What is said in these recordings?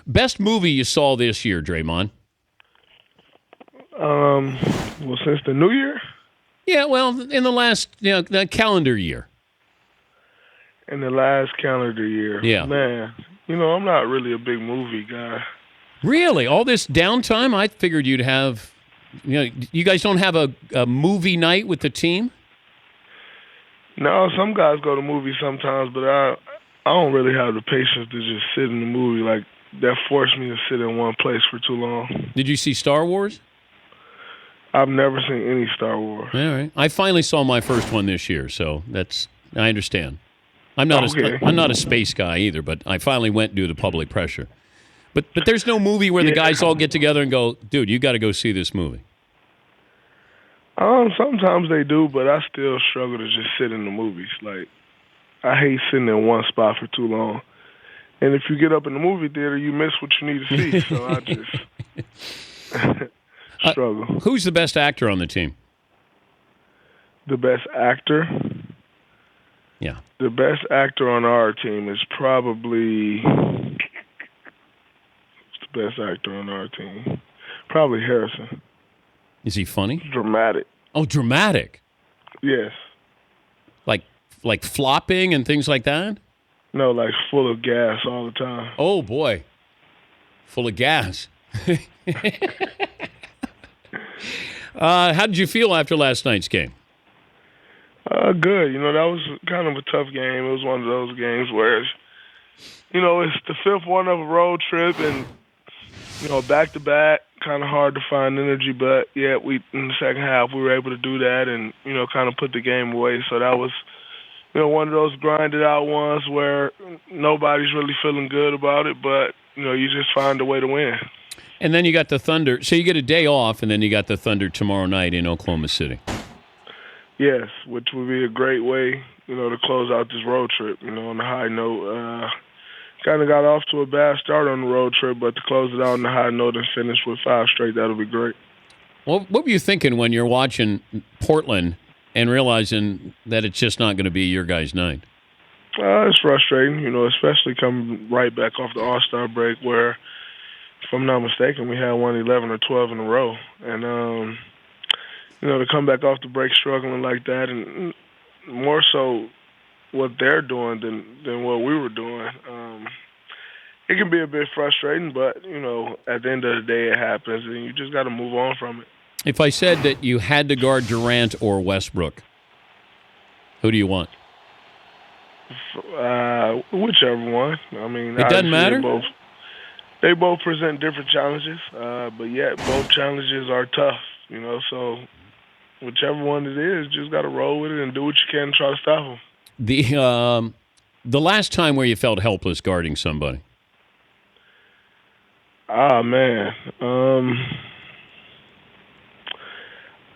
Best movie you saw this year, Draymond? Well, since the new year? Yeah, well, in the last the calendar year. In the last calendar year. Yeah. Man, I'm not really a big movie guy. Really? All this downtime? I figured you'd have, you guys don't have a movie night with the team? No, some guys go to movies sometimes, but I don't really have the patience to just sit in the movie. Like, that forced me to sit in one place for too long. Did you see Star Wars? I've never seen any Star Wars. All right. I finally saw my first one this year, so I understand. I'm not a space guy either, but I finally went due to public pressure. But there's no movie where the guys all get together and go, dude, you got to go see this movie. Sometimes they do, but I still struggle to just sit in the movies. Like, I hate sitting in one spot for too long. And if you get up in the movie theater, you miss what you need to see. So I just struggle. Who's the best actor on the team? The best actor? Yeah. The best actor on our team is probably... Who's the best actor on our team? Probably Harrison. Is he funny? Dramatic. Oh, dramatic. Yes. Like flopping and things like that? No, like full of gas all the time. Oh, boy. Full of gas. How did you feel after last night's game? Good. That was kind of a tough game. It was one of those games where, it's the fifth one of a road trip and, back-to-back, kind of hard to find energy. But, yeah, in the second half, we were able to do that and, kind of put the game away. So that was, one of those grinded-out ones where nobody's really feeling good about it, but, you just find a way to win. And then you got the Thunder. So you get a day off, and then you got the Thunder tomorrow night in Oklahoma City. Yes, which would be a great way, to close out this road trip, on a high note. Kind of got off to a bad start on the road trip, but to close it out on a high note and finish with 5 straight, that'll be great. Well, what were you thinking when you're watching Portland and realizing that it's just not going to be your guys' night? It's frustrating, especially coming right back off the All-Star break where, if I'm not mistaken, we had won 11 or 12 in a row. And, to come back off the break struggling like that and more so what they're doing than what we were doing, it can be a bit frustrating, but, at the end of the day it happens and you just got to move on from it. If I said that you had to guard Durant or Westbrook, who do you want? Whichever one. I mean, it doesn't matter? They both present different challenges, but yet both challenges are tough, so whichever one it is, just got to roll with it and do what you can to try to stop them. The last time where you felt helpless guarding somebody? Man.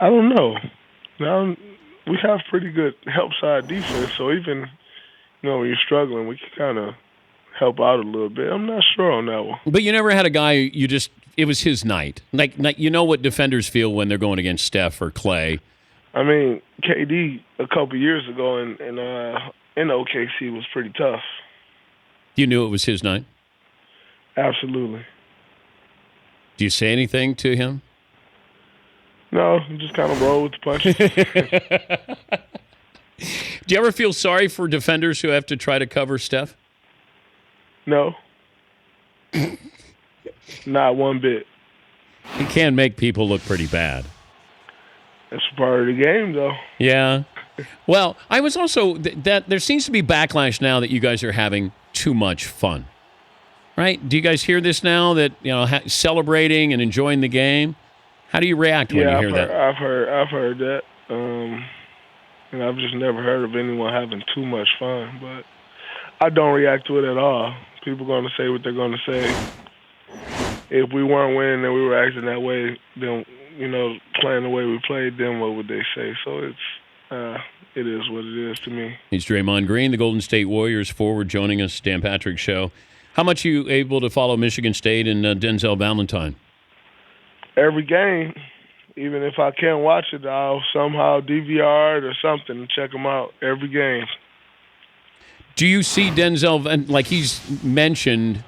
I don't know. Now, we have pretty good help side defense, so even, when you're struggling, we can kind of help out a little bit. I'm not sure on that one. But you never had a guy it was his night. Like what defenders feel when they're going against Steph or Clay. I mean, KD a couple years ago in OKC was pretty tough. You knew it was his night? Absolutely. Do you say anything to him? No, just kind of roll with the punches. Do you ever feel sorry for defenders who have to try to cover Steph? No. Not one bit. He can make people look pretty bad. That's part of the game, though. Yeah. Well, I was also that there seems to be backlash now that you guys are having too much fun. Right? Do you guys hear this now that, celebrating and enjoying the game? How do you react when you hear that? I've heard that. And I've just never heard of anyone having too much fun, but I don't react to it at all. People are going to say what they're going to say. If we weren't winning and we were acting that way, then, playing the way we played, then what would they say? So it is what it is to me. He's Draymond Green, the Golden State Warriors forward, joining us, Dan Patrick Show. How much are you able to follow Michigan State and Denzel Valentine? Every game. Even if I can't watch it, I'll somehow DVR it or something and check them out every game. Do you see Denzel, and like he's mentioned,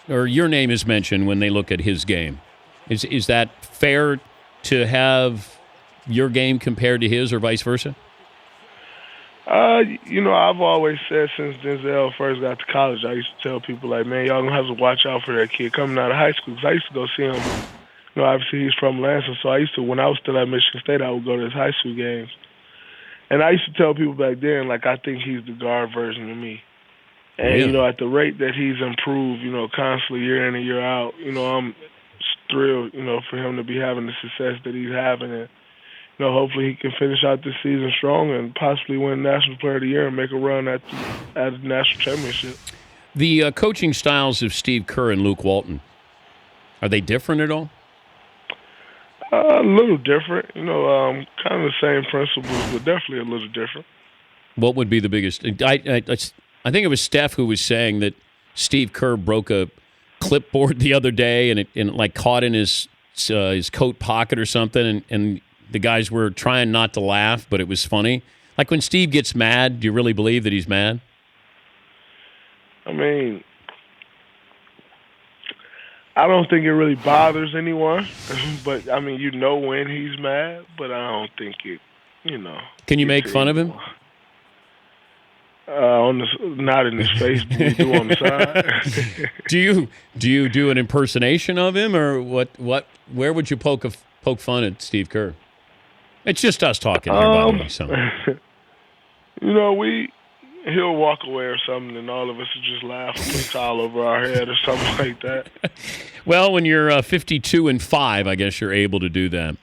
or your name is mentioned when they look at his game. Is that fair to have your game compared to his or vice versa? I've always said since Denzel first got to college, I used to tell people, like, man, y'all gonna have to watch out for that kid coming out of high school. 'Cause I used to go see him. Obviously he's from Lansing, so when I was still at Michigan State, I would go to his high school games. And I used to tell people back then, like, I think he's the guard version of me. And, at the rate that he's improved, constantly year in and year out, I'm thrilled, for him to be having the success that he's having. And, hopefully he can finish out this season strong and possibly win National Player of the Year and make a run at the national championship. The coaching styles of Steve Kerr and Luke Walton, are they different at all? A little different. Kind of the same principles, but definitely a little different. What would be the biggest? I think it was Steph who was saying that Steve Kerr broke a clipboard the other day and it caught in his coat pocket or something, and the guys were trying not to laugh, but it was funny. Like, when Steve gets mad, do you really believe that he's mad? I mean, I don't think it really bothers anyone, but, when he's mad, but I don't think it, Can you make fun of him? Not in his face, but we do on the side. Do you do an impersonation of him, or what? Where would you poke fun at Steve Kerr? It's just us talking here, by the way. So. He'll walk away or something, and all of us will just laugh and put a towel over our head or something like that. Well, when you're 52-5, I guess you're able to do that.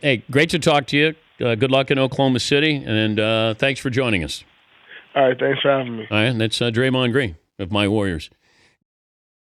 Hey, great to talk to you. Good luck in Oklahoma City, and thanks for joining us. All right, thanks for having me. All right, and that's Draymond Green of my Warriors.